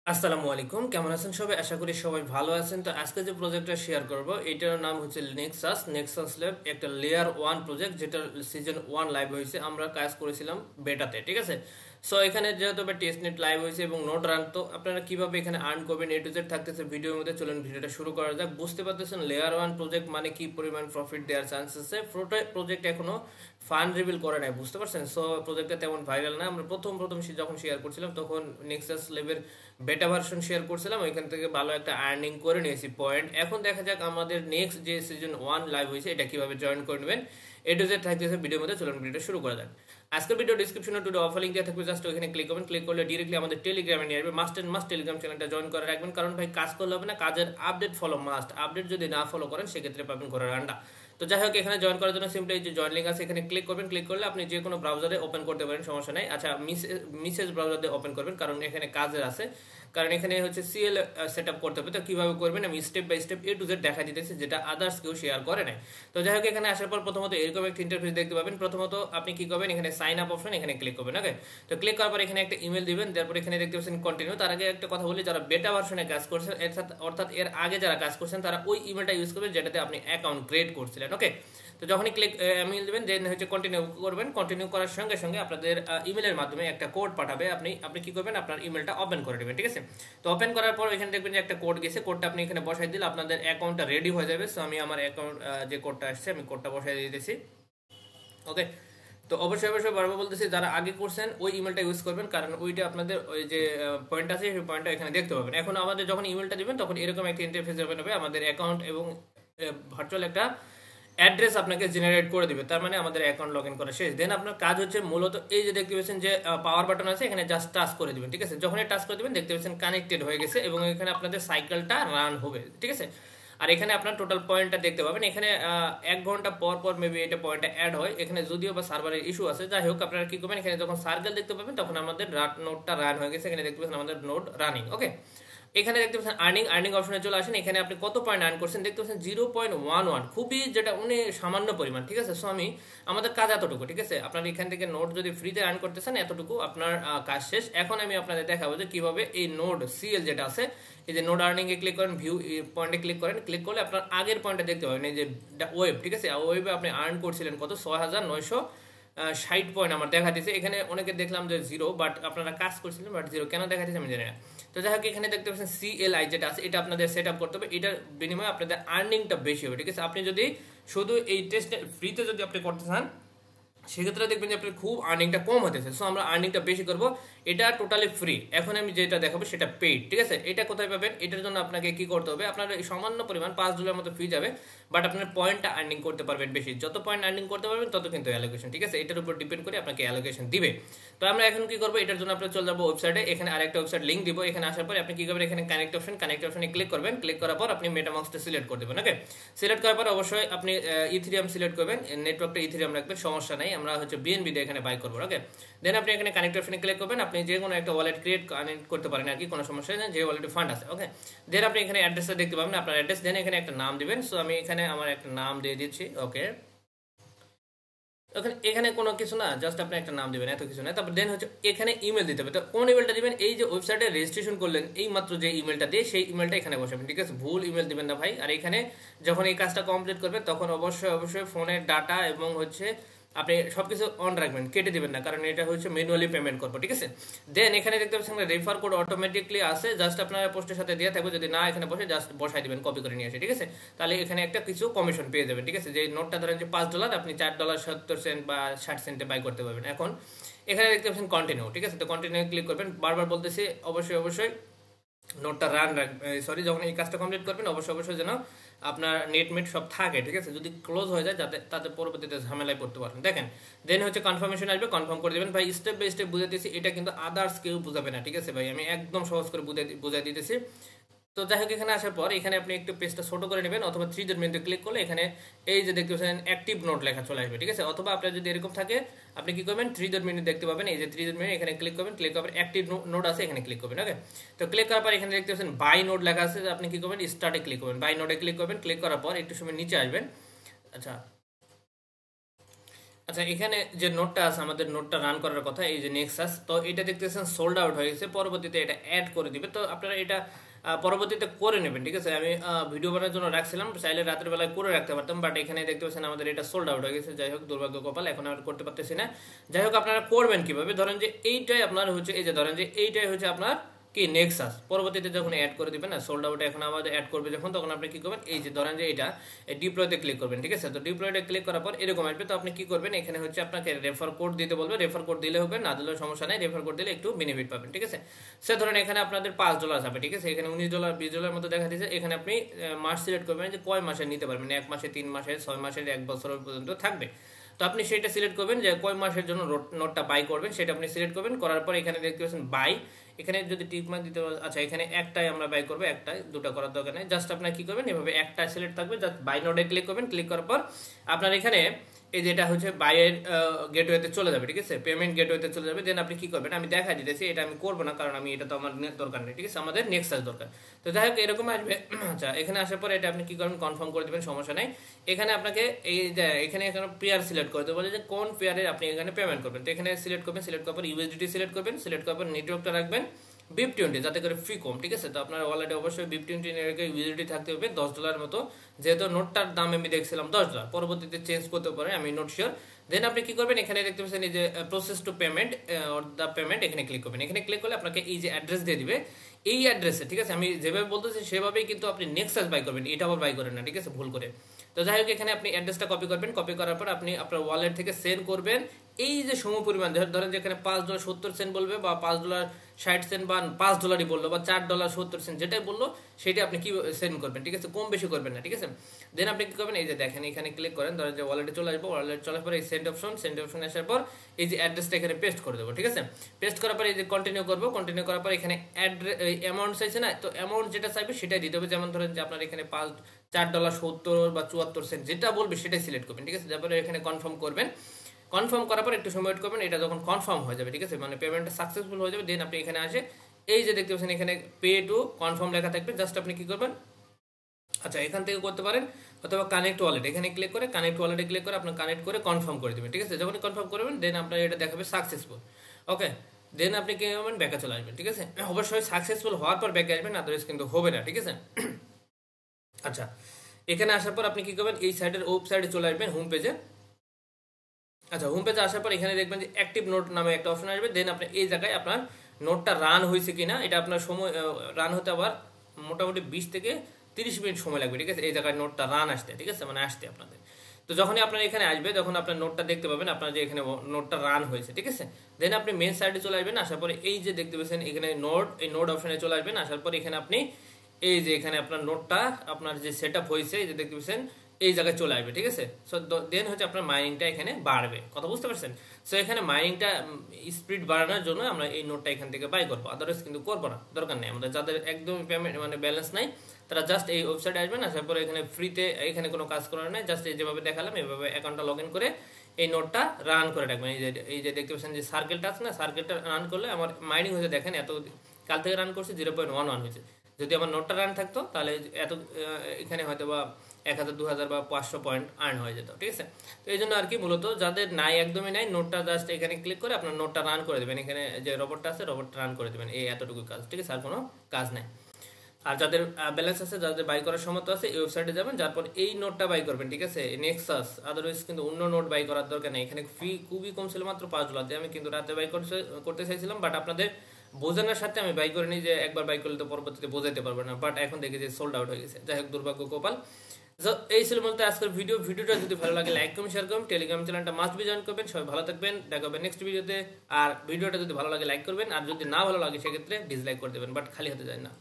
আসসালামু আলাইকুম, কেমন আছেন সবাই? আশা করি সবাই ভালো আছেন। তো আজকে যে প্রজেক্টটা শেয়ার করব এটার নাম হচ্ছে নেক্সাস ল্যাব, একটা লেয়ার 1 প্রজেক্ট, যেটা সিজন 1 লাইভ হয়েছে। আমরা কাজ করেছিলাম বেটাতে, ঠিক আছে। সো এখানে যেহেতু টেস্টনেট লাইভ হয়েছে এবং নোট রান, তো আপনারা কিভাবে এখানে আর্ন করবেন এ টু জেড থাকতেছে ভিডিওর মধ্যে। চলুন ভিডিওটা শুরু করা যাক। বুঝতে পারতেছেন লেয়ার 1 প্রজেক্ট মানে কি পরিমাণ প্রফিট দেওয়ার চান্স আছে। প্রজেক্ট এখনো ফান্ড রিভিল করে নাই, বুঝতে পারছেন। সো প্রজেক্টটা তেমন ভাইরাল না। আমরা প্রথম যখন শেয়ার করছিলাম তখন নেক্সাস লেভের বেটা ভার্সন শেয়ার করছিলাম, ওইখান থেকে ভালো একটা আর্নিং করে নিয়েছি পয়েন্ট। এখন দেখা যাক আমাদের নেক্সট যে সিজন 1 লাইভ হয়েছে এটা কিভাবে জয়েন করে নেবেন। এ টু জেড থাকতেছে ভিডিওর মধ্যে। চলুন ভিডিওটা শুরু করা যাক। আজকের ভিডিও ডিসক্রিপশনে টুডে অফার লিঙ্ক দেওয়া থাকবে, জাস্ট ওইখানে ক্লিক করবেন। ক্লিক করলে ডিরেক্টলি আমাদের টেলিগ্রামে নিয়ে আসবে। মাস্ট টেলিগ্রাম চ্যানেলটা জয়েন করে রাখবেন, কারণ ভাই কাজ করলে হবে না, কাজের আপডেট ফলো মাস্ট। আপডেট যদি না ফলো করেন সেক্ষেত্রে পাবেন ঘোরার আন্ডা। তো যাই হোক, এখানে জয়েন করার জন্য সিম্পলি এই যে জয়েন লিঙ্ক আছে এখানে ক্লিক করবেন। ক্লিক করলে আপনি যে কোনো ব্রাউজারে ওপেন করতে পারেন, সমস্যা নেই। আচ্ছা, মিসেস ব্রাউজার দিয়ে ওপেন করবেন, কারণ এখানে কাজের আছে। কারণ এখানে হচ্ছে সিএল সেট আপ করতে হবে। তো কিভাবে করবেন আমি step by step A to Z দেখা দিতেছি, যেটা আদার্স কেউ শেয়ার করে নাই। তো যাই হোক, এখানে আসার পর প্রথমত এরকম একটা ইন্টারফেস দেখতে পাবেন। প্রথমত আপনি কি করবেন, এখানে সাইন আপ অপশন এখানে ক্লিক করবেন। ওকে, তো ক্লিক করার পর এখানে একটা ইমেল দিবেন। তারপর এখানে দেখতে পাচ্ছেন কন্টিনিউ। তার আগে একটা কথা বলি, যারা বেটা ভার্সনে কাজ করছেন অর্থাৎ এর আগে যারা কাজ করছেন তারা ওই ইমেলটা ইউজ করবেন যেটাতে আপনি অ্যাকাউন্ট ক্রিয়েট করছিলেন। ওকে, তো যখনই ইমেল দেবেন দেন হচ্ছে কন্টিনিউ করবেন। কন্টিনিউ করার সঙ্গে সঙ্গে আপনাদের ইমেলের মাধ্যমে একটা কোড পাঠাবে। আপনি কি করবেন, আপনার ইমেলটা ওপেন করে নেবেন, ঠিক আছে। তো ওপেন করার পর এখানে দেখবেন যে একটা কোড গেছে। কোডটা আপনি এখানে বসাই দিলে আপনাদের অ্যাকাউন্টটা রেডি হয়ে যাবে। সো আমি আমার অ্যাকাউন্ট যে কোডটা আসছে আমি কোডটা বসাই দিতেছি। ওকে, তো অবশ্যই বারবার বলতেছি, যারা আগে করছেন ওই ইমেলটা ইউজ করবেন, কারণ ওইটা আপনাদের ওই যে পয়েন্ট আছে সেই পয়েন্টটা এখানে দেখতে পাবেন। এখন আমাদের যখন ইমেলটা দিবেন তখন এরকম একটা ইন্টারফেস ওপেন হবে। আমাদের অ্যাকাউন্ট এবং ভার্চুয়াল একটা অ্যাড্রেস আপনাকে জেনারেট করে দিবে, তার মানে আমাদের অ্যাকাউন্ট লগ ইন করা শেষ। দেন আপনার কাজ হচ্ছে মূলত এই যে দেখতে পাচ্ছেন যে পাওয়ার বাটন আছে, এখানে জাস্ট টাচ করে দিবেন, ঠিক আছে। যখনই টাচ করে দিবেন দেখতে পাচ্ছেন কানেক্টেড হয়ে গেছে এবং এখানে আপনাদের সাইকেলটা রান হবে, ঠিক আছে। আর এখানে আপনার টোটাল পয়েন্টটা দেখতে পাবেন। এখানে 1 ঘন্টা পর পর মেবি এটা পয়েন্টটা অ্যাড হয়, এখানে যদিও বা সার্ভারের ইস্যু আছে। যাই হোক, আপনারা কি করবেন, এখানে যখন সার্কেল দেখতে পাবেন তখন আমাদের নোটটা রান হয়ে গেছে। এখানে দেখতে পাচ্ছেন আমাদের নোট রানিং। ওকে, এখানে দেখতে পাচ্ছেন আর্নিং অপশনে চলে আসেন। এখানে আপনি কত পয়েন্ট আর্ন করছেন দেখতে পাচ্ছেন 0.11, খুবই যেটা সামান্য পরিমাণ, ঠিক আছে। সো আমাদের কাজ এতটুকু, ঠিক আছে। আপনার এখান থেকে নোট যদি ফ্রিতে আর্ন করতেছেন এতটুকু আপনার কাজ শেষ। এখন আমি আপনাদের দেখাবো যে কিভাবে এই নোড সিএল যেটা আছে, এই যে নোড আর্নিং এ ক্লিক করেন, ভিউ পয়েন্টে ক্লিক করেন। ক্লিক করলে আপনার আগের পয়েন্টটা দেখতে পাবেন, এই যে ওয়েব, ঠিক আছে। ওয়েবে আপনি আর্ন করছিলেন কত, 6,960 পয়েন্ট আমার দেখা দিচ্ছে। এখানে অনেকে দেখলাম যে জিরো, বাট আপনারা কাজ করছিলেন বাট জিরো কেন দেখা দিচ্ছে আমি জানি না। তো যাই হোক, এখানে দেখতে পাচ্ছেন সিএলআই যেটা আছে এটা আপনাদের সেট আপ করতে হবে। এটার বিনিময়ে আপনাদের আর্নিংটা বেশি হবে, ঠিক আছে। আপনি যদি শুধু এই টেস্ট ফ্রিতে যদি আপনি করতে চান সেক্ষেত্রে দেখবেন যে আপনার খুব আর্নিংটা কম হতেছে। সো আমরা আর্নিংটা বেশি করব। এটা টোটালি ফ্রি। এখন আমি যেটা দেখাবো সেটা পেইড, ঠিক আছে। এটা কোথায় পাবেন, এটার জন্য আপনাকে কি করতে হবে, আপনার সামান্য পরিমাণ $5 মতো ফি যাবে, বাট আপনার পয়েন্টটা আর্নিং করতে পারবেন বেশি। যত পয়েন্ট আর্নিং করতে পারবেন তত কিন্তু অ্যালোকেশন, ঠিক আছে। এটার উপর ডিপেন্ড করে আপনাকে অ্যালোকেশন দিবে। তো আমরা এখন কি করবো, এটার জন্য আপনার চলে যাবো ওয়েবসাইটে। এখানে আরেকটা ওয়েবসাইট লিঙ্ক দিব। এখানে আসার পরে আপনি কি করবেন, এখানে কানেক্ট অপশনে ক্লিক করবেন। ক্লিক করার পর আপনি মেটামাস্কটা সিলেক্ট করে দেবেন। ওকে, সিলেক্ট করার পর অবশ্যই আপনি ইথেরিয়াম সিলেক্ট করবেন, নেটওয়ার্কটা ইথেরিয়াম রাখবেন, সমস্যা নাই। আমরা হচ্ছে বিএনবি দিয়ে এখানে বাই করবো। ওকে, দেন আপনি এখানে কানেক্ট অপশনে ক্লিক করবেন। আপনি যে কোনো একটা ওয়ালেট কানেক্ট করতে পারেন আর কি, কোনো সমস্যা নেই, যে ওয়ালেটে ফান্ড আছে। ওকে, দেন আপনি এখানে অ্যাড্রেসটা দেখতে পাবেন, আপনার অ্যাড্রেস। দেন এখানে একটা নাম দিবেন। সো আমি এখানে আমার একটা নাম দিয়ে দিচ্ছি। ওকে, এখানে কোনো কিছু না, জাস্ট আপনি একটা নাম দিবেন, এত কিছু না। তারপর দেন হচ্ছে এখানে ইমেল দিতে হবে। তো কোন ইমেলটা দিবেন, এই যে ওয়েবসাইটে রেজিস্ট্রেশন করলেন এই মাত্র যে ইমেলটা দিয়ে সেই ইমেলটা এখানে বসাবেন, ঠিক আছে। ভুল ইমেল দিবেন না ভাই। আর এখানে যখন এই কাজটা কমপ্লিট করবেন তখন অবশ্যই ফোনের ডাটা এবং হচ্ছে আপনি সবকিছু অন রাখবেন, কেটে দিবেন না, কারণ এটা হচ্ছে ম্যানুয়ালি পেমেন্ট করবো, ঠিক আছে। দেন এখানে দেখতে পাচ্ছেন রেফার কোড অটোমেটিকলি আসে, জাস্ট আপনার পোস্টের সাথে দেওয়া থাকবে। যদি না এখানে বসে জাস্ট বসাই দিবেন, কপি করে নিয়ে আসে, ঠিক আছে। তাহলে এখানে একটা কিছু কমিশন পেয়ে যাবেন, ঠিক আছে। যে নোটটা ধরেন যে $5, আপনি $4.70 বা 60 সেন্টে বাই করতে পারবেন। এখন এখানে দেখতে পাচ্ছেন কন্টিনিউ, ঠিক আছে। তো কন্টিনিউ ক্লিক করবেন। বারবার বলতেছি অবশ্যই নোটটা রান রাখবেন। সরি, যখন এই কাজটা কমপ্লিট করবেন অবশ্যই যেন আপনার নেট সব থাকে, ঠিক আছে। যদি ক্লোজ হয়ে যায় যাতে তাতে পরবর্তীতে ঝামেলায় পড়তে পারেন। দেখেন, দেন হচ্ছে কনফার্মেশন আসবে, কনফার্ম করে দেবেন। ভাই স্টেপ বাই স্টেপ বুঝে দিতেছি, এটা কিন্তু আদার্স কেউ বুঝাবে না, ঠিক আছে ভাই। আমি একদম সহজ করে বুঝাই দিতেছি। তো যাই হোক, এখানে আসার পর এখানে আপনি একটু পেজটা ছোট করে নেবেন, অথবা থ্রি ডট মেনুতে ক্লিক করলে এখানে এই যে দেখতে পাচ্ছেন অ্যাক্টিভ নোট লেখা চলে আসবে, ঠিক আছে। অথবা আপনার যদি এরকম থাকে আপনি কি করবেন, থ্রি ডট মেনু দেখতে পাবেন, এই যে থ্রি ডট মেনু, এখানে ক্লিক করবেন। ক্লিক করবেন অ্যাক্টিভ নোট আছে এখানে ক্লিক করবেন। ওকে, তো ক্লিক করার পর এখানে দেখতে পাচ্ছেন বাই নোট লেখা আছে, আপনি কি করবেন, স্টার্টে ক্লিক করবেন। বাই নোটে ক্লিক করবেন। ক্লিক করার পর একটু সময় নিচে আসবেন। আচ্ছা, আচ্ছা, এখানে যে নোটটা আছে, আমাদের নোটটা রান করার কথা, এই যে নেক্সাস, তো এটা দেখতেছেন সোল্ড আউট হয়ে গেছে, পরবর্তীতে এটা অ্যাড করে দিবে। তো আপনারা এটা পরবর্তীতে করে নেবেন, ঠিক আছে। আমি ভিডিও বানানোর জন্য রাখছিলাম, চাইলে রাতের বেলায় করে রাখতে পারতাম, বাট এখানে দেখতে পাচ্ছেন আমাদের এটা সোল্ড আউট হয়ে গেছে। যাই হোক, দুর্ভাগ্য কপাল, এখন আর করতে পারতেছি না। যাই হোক, আপনারা করবেন কিভাবে, ধরেন যে এইটাই আপনার হচ্ছে, এই যে ধরেন যে এইটাই হচ্ছে আপনার কি নেক্সাস, পরবর্তীতে যখন অ্যাড করে দিবেন না সোল্ড আউট, এখন আমাদের অ্যাড করবে যখন, তখন আপনি কি করবেন, এই যে ধরেন যে এটা ডিপ্লয়তে ক্লিক করবেন, ঠিক আছে। তো ডিপ্লয়তে ক্লিক করার পর এরকম আসবে। তো আপনি কি করবেন, এখানে হচ্ছে আপনাকে রেফার কোড দিতে বলবে, রেফার কোড দিলে হবে, না দিলেও সমস্যা নেই, রেফার কোড দিলে একটু বেনিফিট পাবেন, ঠিক আছে। সে ধরেন এখানে আপনাদের $5 যাবে, ঠিক আছে। এখানে $19 $20 মতো দেখা দিচ্ছে। এখানে আপনি মাস সিলেক্ট করবেন যে কয় মাসে নিতে পারবেন, 1 মাসে, 3 মাসে, 6 মাসের, 1 বছর পর্যন্ত থাকবে। তো আপনি সেটা সিলেক্ট করবেন যে কয় মাসের জন্য নোটটা বাই করবেন, সেটা আপনি সিলেক্ট করবেন। করার পর এখানে দেখতে পাচ্ছেন বাই, এখানে যদি টিক মার্ক দিতে, আচ্ছা এখানে একটাই আমরা বাই করবো, একটাই, দুটো করার দরকার নেই। জাস্ট আপনার কি করবেন, এভাবে একটা সিলেক্ট থাকবে, জাস্ট বাই নোটে ক্লিক করবেন। ক্লিক করার পর আপনার এখানে এই যেটা হচ্ছে বাইয়ের গেটওয়েতে চলে যাবে, ঠিক আছে, পেমেন্ট গেটওয়েতে চলে যাবে। দেন আপনি কি করবেন, আমি দেখা দিতেছি, এটা আমি করবো না, কারণ আমি এটা তো আমার দরকার নেই, ঠিক আছে, আমাদের নেক্সাস দরকার। তো যাই হোক, এরকম আসবে। আচ্ছা, এখানে আসার পরে এটা আপনি কি করবেন, কনফার্ম করে দেবেন, সমস্যা নেই। এখানে আপনাকে এই যে এখানে পেয়ার সিলেক্ট করতে বলে যে কোন পেয়ারে আপনি এখানে পেমেন্ট করবেন। তো এখানে সিলেক্ট করবেন, সিলেক্ট করার পর ইউএসডিটি সিলেক্ট করবেন, সিলেক্ট করার পর নেটওয়ার্কটা রাখবেন BIP20, যাতে করে ফি কম, ঠিক আছে। তো আপনার ওয়ালেটে অবশ্যই BIP20 ইউএসডিটি থাকতে হবে $10 মতো, যেহেতু নোটটার দাম আমি দেখছিলাম $10, পরবর্তীতে চেঞ্জ করতে পারে, আমি নোট শিওর। দেন আপনি কি করবেন, এখানে দেখতে পাচ্ছেন এই যে process to payment or the payment, এখানে ক্লিক করবেন। এখানে ক্লিক করলে আপনাকে এই যে অ্যাড্রেস দিয়ে দিবে, এই অ্যাড্রেসে, ঠিক আছে, আমি যেভাবে বলতেছি সেভাবেই কিন্তু আপনি নেক্সাস বাই করবেন, এটা আবার বাই করেন না, ঠিক আছে, ভুল করে। তো যাই হোক, এখানে আপনি অ্যাড্রেসটা কপি করবেন, কপি করার পর আপনি আপনার ওয়ালেট থেকে সেন্ড করবেন এই যে সম পরিমাণ, ধরেন যেখানে $5.70 বলবে, বা $5.60 বা $5 বললো, বা $4.70 যেটাই বললো, সেটা আপনি কি সেন্ড করবেন, ঠিক আছে, কম বেশি করবেন না, ঠিক আছে। দেন আপনি কি করবেন, এই যে দেখেন এখানে ক্লিক করেন, ধরেন যে ওয়ালেটে চলে আসবো, ওয়ালেট চলার পর এই সেন্ড অপশন আসার পর এই যে অ্যাড্রেসটা এখানে পেস্ট করে দেবো, ঠিক আছে। পেস্ট করার পর এই যে কন্টিনিউ করবো, কন্টিনিউ করার পর এখানে অ্যামাউন্ট চাইছে না, তো অ্যামাউন্ট যেটা চাইবে সেটাই দিতে হবে। যেমন ধরেন যে আপনার এখানে $4.70 বা 74 যেটা বলবে সেটাই সিলেক্ট করবেন, ঠিক আছে। তারপরে এখানে কনফার্ম করবেন। কনফার্ম করার পর একটু সময় ওয়েট করবেন, এটা যখন কনফার্ম হয়ে যাবে, ঠিক আছে, মানে পেমেন্টটা সাকসেসফুল হয়ে যাবে, দেন আপনি এখানে আসে এই যে দেখতে পাচ্ছেন এখানে পে টু কনফার্ম লেখা থাকবে, জাস্ট আপনি কি করবেন, আচ্ছা এখান থেকে করতে পারেন, অথবা কানেক্ট ওয়ালেট, এখানে ক্লিক করে কানেক্ট ওয়ালেটে ক্লিক করে আপনার কানেক্ট করে কনফার্ম করে দেবেন, ঠিক আছে। যখন কনফার্ম করবেন, দেন আপনার এটা দেখাবে সাকসেসফুল, ওকে। দেন আপনি কি করবেন, ব্যাকে চলে আসবেন, ঠিক আছে। অবশ্যই সাকসেসফুল হওয়ার পর ব্যাকে আসবেন, আদারওয়াইজ কিন্তু হবে না, ঠিক আছে। আচ্ছা, এখানে আসার পর আপনি কি করবেন, এই সাইডের ওয়েবসাইটে চলে আসবেন, হোম পেজে। আচ্ছা, হোম পেজে আসার পর এখানে দেখবেন যে অ্যাক্টিভ নোট নামে একটা অপশন আসবে। দেন আপনি এই জায়গায় আপনার নোটটা রান হয়েছে কিনা, এটা আপনার সময় রান হতে আবার মোটামুটি 20 থেকে 30 মিনিট সময় লাগবে, ঠিক আছে, এই জায়গায় নোটটা রান আসতে, ঠিক আছে, মানে আসতে আপনাদের। তো যখনই আপনার এখানে আসবে, তখন আপনার নোটটা দেখতে পাবেন, আপনার যে এখানে নোটটা রান হয়েছে, ঠিক আছে। দেন আপনি মেন সাইডে চলে আসবেন, আসার পরে এই যে দেখতে পাচ্ছেন এখানে নোট, এই নোট অপশনে চলে আসবেন। আসার পরে এখানে আপনি এই যে এখানে আপনার নোটটা আপনার যে সেট আপ হয়েছে, এই যে দেখতে পাচ্ছেন এই জায়গায় চলে আসবে, ঠিক আছে। সো দেন হচ্ছে আপনার মাইনিংটা এখানে বাড়বে, কথা বুঝতে পারছেন। সো এখানে মাইনিংটা স্পিড বাড়ানোর জন্য আমরা এই নোটটা এখান থেকে বাই করবো, আদারওয়াইজ কিন্তু করবো না, দরকার নেই আমাদের। যাদের একদম পেমেন্ট মানে ব্যালেন্স নাই, তারা জাস্ট এই ওয়েবসাইটে আসবেন, আসার পরে এখানে ফ্রিতে, এখানে কোনো কাজ করার নেই, জাস্ট এই যেভাবে দেখালাম এইভাবে অ্যাকাউন্টটা লগ ইন করে এই নোটটা রান করে রাখবেন। এই যে দেখতে পাচ্ছেন যে সার্কেলটা আছে না, সার্কেলটা রান করলে আমার মাইনিং হয়েছে, দেখেন এত কাল থেকে রান করছে 0.11 হয়েছে। যদি আমার নোটটা রান থাকতো তাহলে এত এখানে হয়তো বা 1000, 2000 বা 500 পয়েন্ট আর্ন হয়ে যেত, ঠিক আছে। তো এই জন্য আর কি, মূলত যাদের নাই, একদমই নাই, নোটটা জাস্ট এখানে ক্লিক করে আপনার নোটটা রান করে দেবেন, এখানে যে রোবটটা আছে রোবটটা রান করে দেবেন, এই এতটুকু কাজ, ঠিক আছে, আর কোনো কাজ নাই। আর যাদের ব্যালেন্স আছে, যাদের বাই করার সমর্থ আছে, এই ওয়েবসাইটে যাবেন, যারপর এই নোটটা বাই করবেন, ঠিক আছে, নেক্সাস। আদারওয়াইজ কিন্তু অন্য নোট বাই করার দরকার নেই। এখানে ফি খুবই কম ছিল, মাত্র $5 দিয়ে। আমি কিন্তু রাতে বাই করতে চাইছিলাম, বাট আপনাদের বোঝানোর সাথে আমি বাই করে নিই, যে একবার বাই করলে তো পরবর্তীতে বোঝাইতে পারবো না, বাট এখন দেখি যে সোল্ড আউট হয়ে গেছে। যাই হোক, দুর্ভাগ্য কপাল। এই ছিল বলতে আজকের ভিডিওটা যদি ভালো লাগে লাইক করুন, শেয়ার করুন, টেলিগ্রাম চ্যানেলটা মাস্ট বি জয়েন করবেন। সবাই ভালো থাকবেন, দেখা হবে নেক্সট ভিডিওতে। আর ভিডিওটা যদি ভালো লাগে লাইক করবেন, আর যদি না ভালো লাগে সেক্ষেত্রে ডিসলাইক করে দেবেন, বাট খালি হতে যায় না।